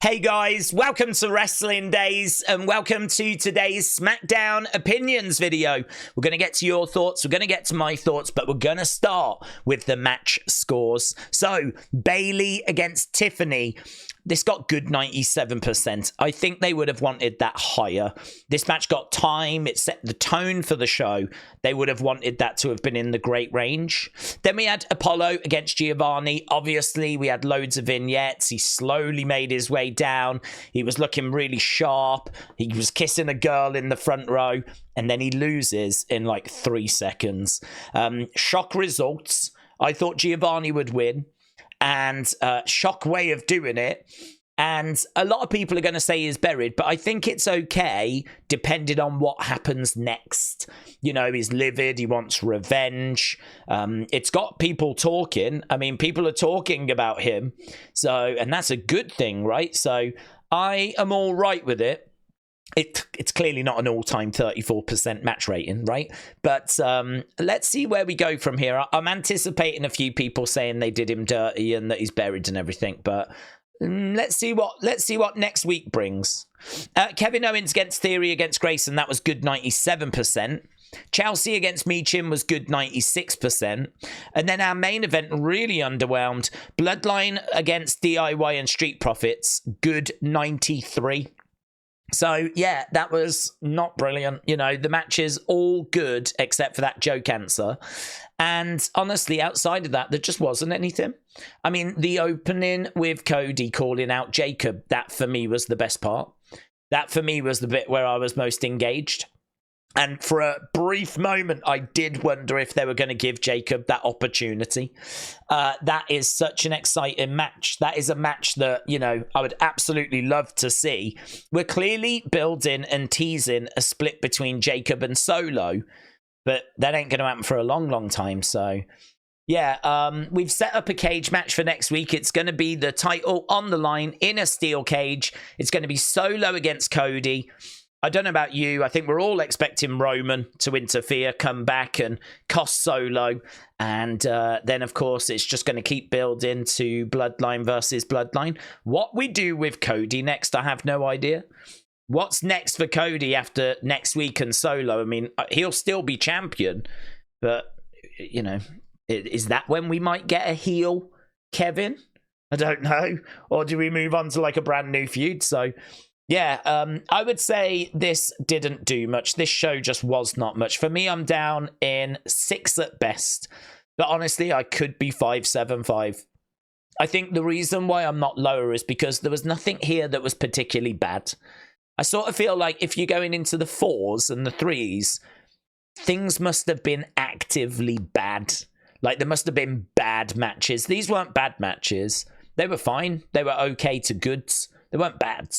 Hey guys, welcome to Wrestling Daze and welcome to today's Smackdown opinions video. We're going to get to your thoughts, we're going to get to my thoughts, but we're going to start with the match scores. So, Bayley against Tiffany. This got good 97%. I think they would have wanted that higher. This match got time. It set the tone for the show. They would have wanted that to have been in the great range. Then we had Apollo against Giovanni. Obviously, we had loads of vignettes. He slowly made his way down. He was looking really sharp. He was kissing a girl in the front row. And then he loses in like 3 seconds. Shock results. I thought Giovanni would win. And shock way of doing it. And a lot of people are going to say he's buried, but I think it's okay depending on what happens next. You know, he's livid, he wants revenge. It's got people talking. I mean, people are talking about him. So, and that's a good thing, right? So I am all right with it. It's clearly not an all-time 34% match rating, right? But let's see where we go from here. I'm anticipating a few people saying they did him dirty and that he's buried and everything, but let's see what next week brings. Kevin Owens against Theory against Grayson, that was good 97%. Chelsea against Michin was good 96%. And then our main event really underwhelmed. Bloodline against DIY and Street Profits, good 93%. So, yeah, that was not brilliant. You know, the match is all good except for that joke answer. And honestly, outside of that, there just wasn't anything. I mean, the opening with Cody calling out Jacob, that for me was the best part. That for me was the bit where I was most engaged. And for a brief moment, I did wonder if they were going to give Jacob that opportunity. That is such an exciting match. That is a match that, you know, I would absolutely love to see. We're clearly building and teasing a split between Jacob and Solo, but that ain't going to happen for a long, long time. So, yeah, we've set up a cage match for next week. It's going to be the title on the line in a steel cage. It's going to be Solo against Cody. I don't know about you. I think we're all expecting Roman to interfere, come back and cost Solo. And then, of course, it's just going to keep building to Bloodline versus Bloodline. What we do with Cody next, I have no idea. What's next for Cody after next week and Solo? I mean, he'll still be champion. But, you know, is that when we might get a heel Kevin? I don't know. Or do we move on to like a brand new feud? So... yeah, I would say this didn't do much. This show just was not much. For me, I'm down in 6 at best. But honestly, I could be 5.75. I think the reason why I'm not lower is because there was nothing here that was particularly bad. I sort of feel like if you're going into the 4s and the 3s, things must have been actively bad. Like, there must have been bad matches. These weren't bad matches. They were fine. They were okay to goods. They weren't bad.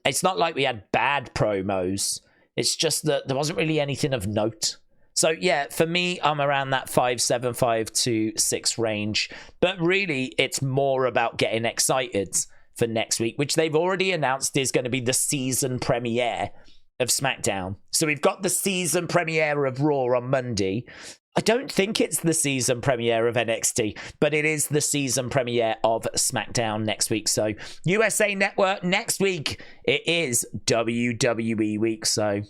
It's not like we had bad promos. It's just that there wasn't really anything of note. So, yeah, for me, I'm around that 5.75 to 6 range. But really, it's more about getting excited for next week, which they've already announced is going to be the season premiere of SmackDown. So we've got the season premiere of Raw on Monday. I don't think it's the season premiere of NXT, but it is the season premiere of SmackDown next week. So USA Network next week, it is WWE week. So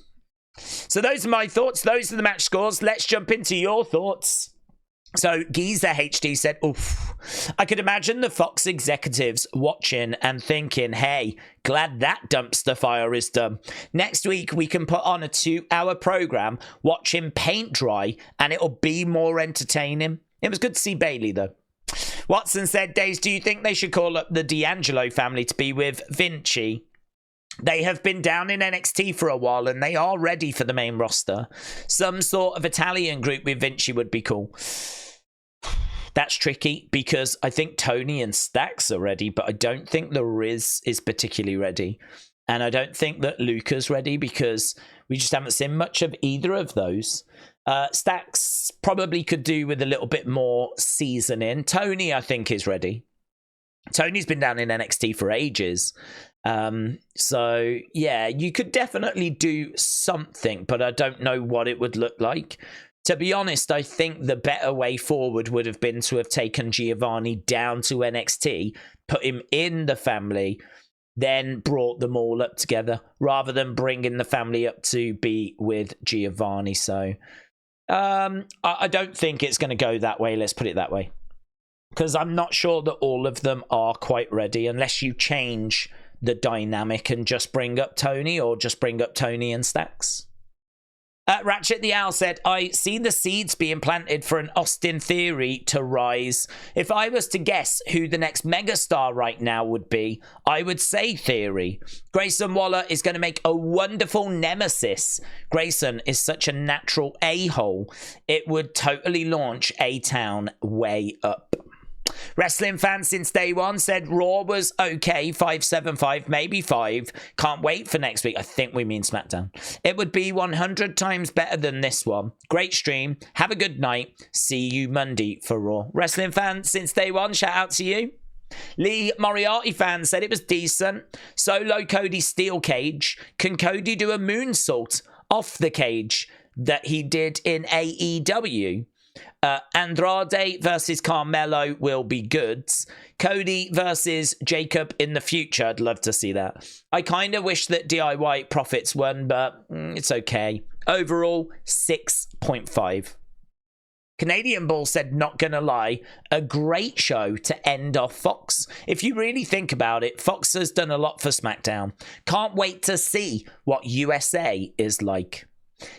those are my thoughts. Those are the match scores. Let's jump into your thoughts. So Geezer HD said, oof, I could imagine the Fox executives watching and thinking, hey, glad that dumpster fire is done. Next week, we can put on a 2-hour program, watch him paint dry, and it'll be more entertaining. It was good to see Bayley, though. Watson said, Daze, do you think they should call up the D'Angelo family to be with Vinci? They have been down in NXT for a while and they are ready for the main roster. Some sort of Italian group with Vinci would be cool. That's tricky because I think Tony and Stacks are ready, but I don't think the Riz is particularly ready. And I don't think that Luca's ready because we just haven't seen much of either of those. Stacks probably could do with a little bit more seasoning. Tony, I think, is ready. Tony's been down in NXT for ages. So, yeah, you could definitely do something, but I don't know what it would look like. To be honest, I think the better way forward would have been to have taken Giovanni down to NXT put him in the family, then brought them all up together rather than bringing the family up to be with Giovanni. So I don't think it's going to go that way. Let's put it that way. Because I'm not sure that all of them are quite ready unless you change the dynamic and just bring up Tony or just bring up Tony and Stacks. Ratchet the Owl said, I see the seeds being planted for an Austin Theory to rise. If I was to guess who the next megastar right now would be, I would say Theory. Grayson Waller is going to make a wonderful nemesis. Grayson is such a natural a-hole. It would totally launch A-Town way up. Wrestling fans since day one said Raw was okay, 575, maybe 5. Can't wait for next week. I think we mean SmackDown. It would be 100 times better than this one. Great stream. Have a good night. See you Monday for Raw. Wrestling fans since day one, shout out to you. Lee Moriarty fan said it was decent. Solo Cody steel cage. Can Cody do a moonsault off the cage that he did in AEW? Andrade versus Carmelo will be goods. Cody versus Jacob in the future. I'd love to see that. I kind of wish that DIY Profits won, but it's okay. Overall, 6.5. Canadian Bull said, not gonna lie, a great show to end off Fox. If you really think about it, Fox has done a lot for SmackDown. Can't wait to see what USA is like.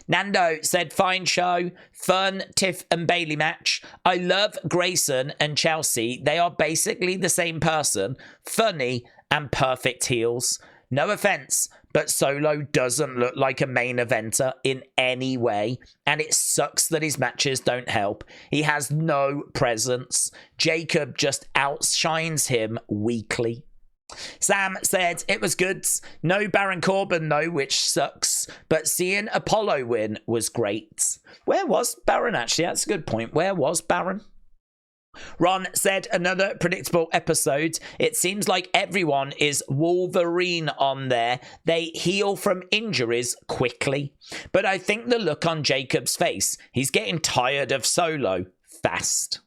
Nando said, fine show, fun Tiff and Bayley match. I love Grayson and Chelsea. They are basically the same person, funny and perfect heels. No offense, but Solo doesn't look like a main eventer in any way, and it sucks that his matches don't help. He has no presence. Jacob just outshines him weekly. Sam said it was good. No Baron Corbin though, which sucks. But seeing Apollo win was great. Where was Baron actually? That's a good point. Where was Baron? Ron said another predictable episode. It seems like everyone is Wolverine on there. They heal from injuries quickly. But I think the look on Jacob's face, he's getting tired of Solo fast.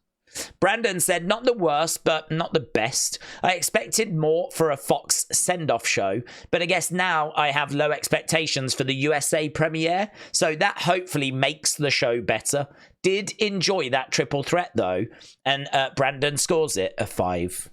Brandon said, not the worst, but not the best. I expected more for a Fox send-off show, but I guess now I have low expectations for the USA premiere, so that hopefully makes the show better. Did enjoy that triple threat, though, and Brandon scores it a 5.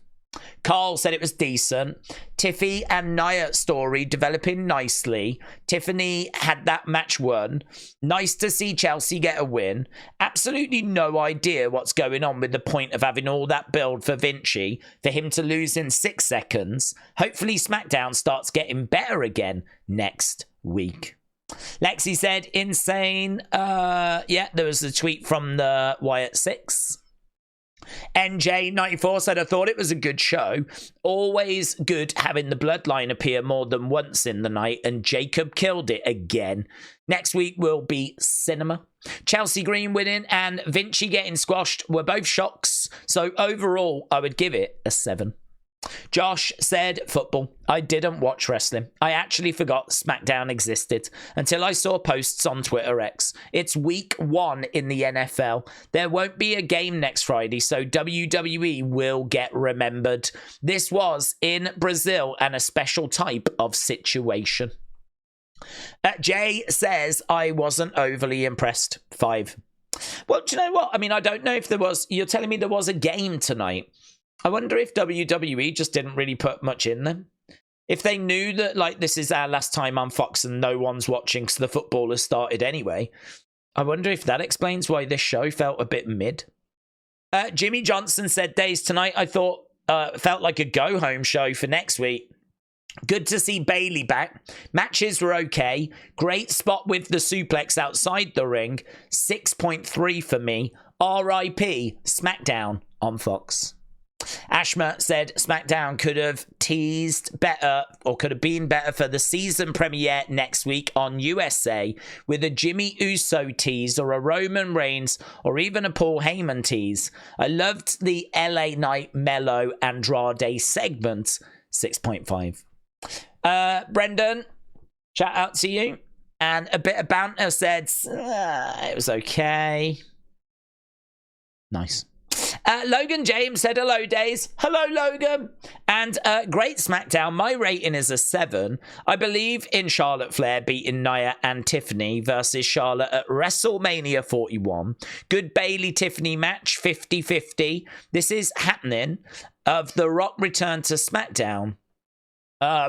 Carl said it was decent. Tiffy and Nia story developing nicely. Tiffany had that match won. Nice to see Chelsea get a win. Absolutely no idea what's going on with the point of having all that build for Vinci for him to lose in 6 seconds. Hopefully SmackDown starts getting better again next week. Lexi said insane. Yeah, there was a tweet from the Wyatt 6. NJ94 said, I thought it was a good show. Always good having the Bloodline appear more than once in the night, and Jacob killed it again. Next week will be cinema. Chelsea Green winning and Vinci getting squashed were both shocks, so overall I would give it a 7. Josh said, football. I didn't watch wrestling. I actually forgot SmackDown existed until I saw posts on Twitter X. It's week 1 in the NFL. There won't be a game next Friday, so WWE will get remembered. This was in Brazil and a special type of situation. Jay says, I wasn't overly impressed. 5. Well, do you know what? I mean, I don't know if there was... You're telling me there was a game tonight. I wonder if WWE just didn't really put much in them. If they knew that, like, this is our last time on Fox and no one's watching because the football has started anyway, I wonder if that explains why this show felt a bit mid. Jimmy Johnson said, Days tonight, I thought, felt like a go-home show for next week. Good to see Bayley back. Matches were okay. Great spot with the suplex outside the ring. 6.3 for me. R.I.P. SmackDown on Fox. Ashma said SmackDown could have teased better or could have been better for the season premiere next week on USA with a Jimmy Uso tease or a Roman Reigns or even a Paul Heyman tease. I loved the LA Knight Mello Andrade segment. 6.5. Brendan, shout out to you. And a bit of banter said it was okay. Nice. Logan James said, hello, Daze. Hello, Logan. And great SmackDown. My rating is a 7. I believe in Charlotte Flair beating Nia and Tiffany versus Charlotte at WrestleMania 41. Good Bayley Tiffany match, 50-50. This is happening. Of The Rock return to SmackDown.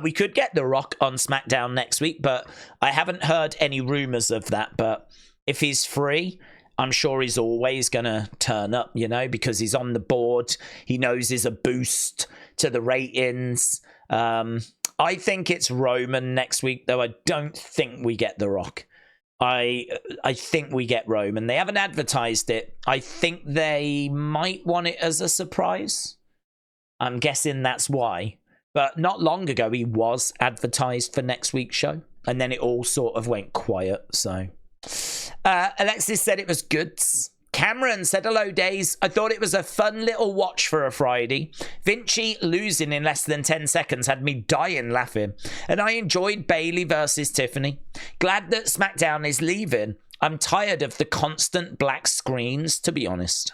We could get The Rock on SmackDown next week, but I haven't heard any rumors of that. But if he's free, I'm sure he's always going to turn up, you know, because he's on the board. He knows there's a boost to the ratings. I think it's Roman next week, though I don't think we get The Rock. I think we get Roman. They haven't advertised it. I think they might want it as a surprise. I'm guessing that's why. But not long ago, he was advertised for next week's show. And then it all sort of went quiet, so... Alexis said it was good. Cameron said, hello, Daze. I thought it was a fun little watch for a Friday. Vinci losing in less than 10 seconds had me dying laughing. And I enjoyed Bayley versus Tiffany. Glad that SmackDown is leaving. I'm tired of the constant black screens, to be honest.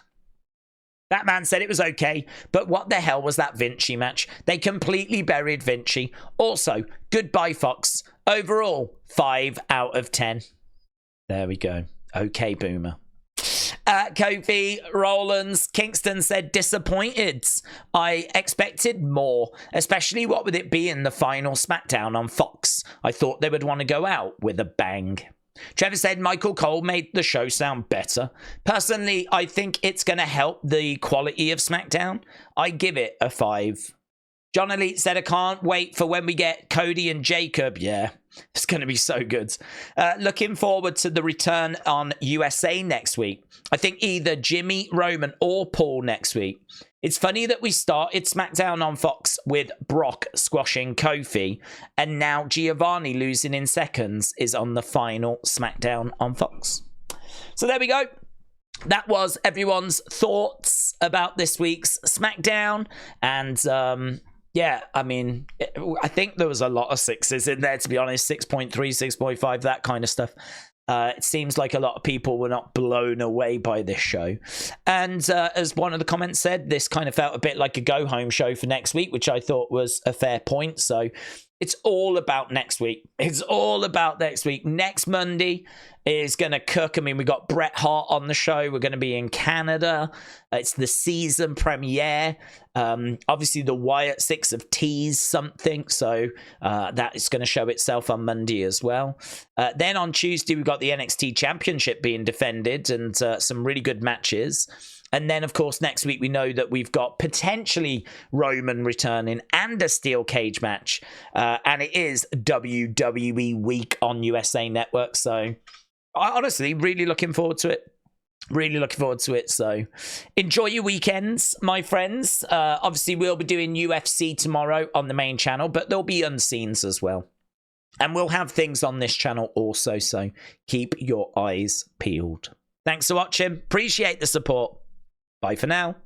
That man said it was okay, but what the hell was that Vinci match? They completely buried Vinci. Also, goodbye, Fox. Overall, 5 out of 10. There we go. Okay, Boomer. Kofi, Rollins, Kingston said disappointed. I expected more, especially what with it being the final SmackDown on Fox. I thought they would want to go out with a bang. Trevor said Michael Cole made the show sound better. Personally, I think it's going to help the quality of SmackDown. I give it a 5. John Elite said, I can't wait for when we get Cody and Jacob. Yeah, it's going to be so good. Looking forward to the return on USA next week. I think either Jimmy, Roman, or Paul next week. It's funny that we started SmackDown on Fox with Brock squashing Kofi, and now Giovanni losing in seconds is on the final SmackDown on Fox. So there we go. That was everyone's thoughts about this week's SmackDown. And yeah, I mean, I think there was a lot of 6s in there, to be honest. 6.3, 6.5, that kind of stuff. It seems like a lot of people were not blown away by this show. And as one of the comments said, this kind of felt a bit like a go-home show for next week, which I thought was a fair point. So it's all about next week. It's all about next week. Next Monday is going to cook. I mean, we got Bret Hart on the show. We're going to be in Canada. It's the season premiere. Obviously, the Wyatt 6 have teased something. So that is going to show itself on Monday as well. Then on Tuesday, we've got the NXT Championship being defended and some really good matches. And then, of course, next week, we know that we've got potentially Roman returning and a steel cage match. And it is WWE Week on USA Network. So, honestly, really looking forward to it. Really looking forward to it. So, enjoy your weekends, my friends. Obviously, we'll be doing UFC tomorrow on the main channel, but there'll be unseens as well. And we'll have things on this channel also. So, keep your eyes peeled. Thanks for watching. Appreciate the support. Bye for now.